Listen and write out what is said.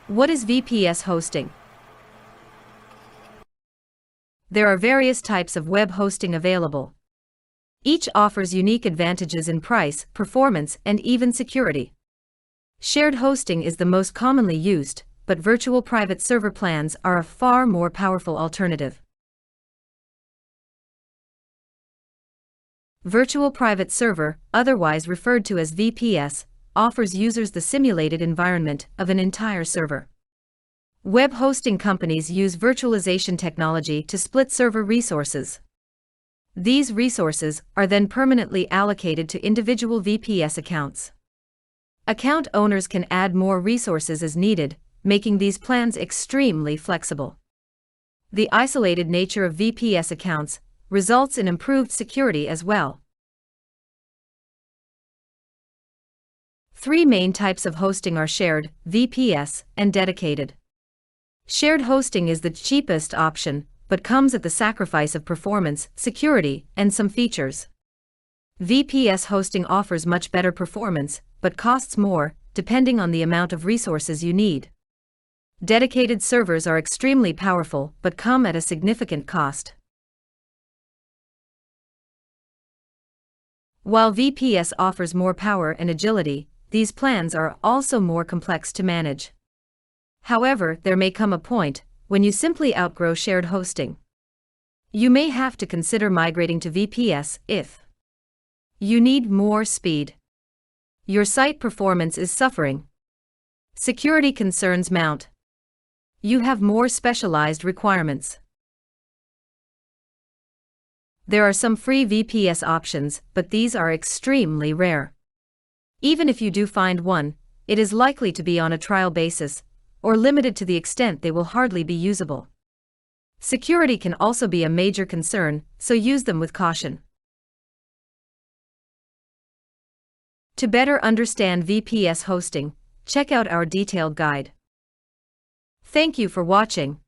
What is VPS hosting? There are various types of web hosting available. Each offers unique advantages in price, performance, and even security. Shared hosting is the most commonly used, but virtual private server plans are a far more powerful alternative. Virtual private server, otherwise referred to as VPS, offers users the simulated environment of an entire server. Web hosting companies use virtualization technology to split server resources. These resources are then permanently allocated to individual VPS accounts. Account owners can add more resources as needed, making these plans extremely flexible. The isolated nature of VPS accounts results in improved security as well. Three main types of hosting are shared, VPS, and dedicated. Shared hosting is the cheapest option, but comes at the sacrifice of performance, security, and some features. VPS hosting offers much better performance, but costs more, depending on the amount of resources you need. Dedicated servers are extremely powerful, but come at a significant cost. While VPS offers more power and agility, these plans are also more complex to manage. However, there may come a point when you simply outgrow shared hosting. You may have to consider migrating to VPS if you need more speed. Your site performance is suffering. Security concerns mount. You have more specialized requirements. There are some free VPS options, but these are extremely rare. Even if you do find one, it is likely to be on a trial basis, or limited to the extent they will hardly be usable. Security can also be a major concern, so use them with caution. To better understand VPS hosting, check out our detailed guide. Thank you for watching.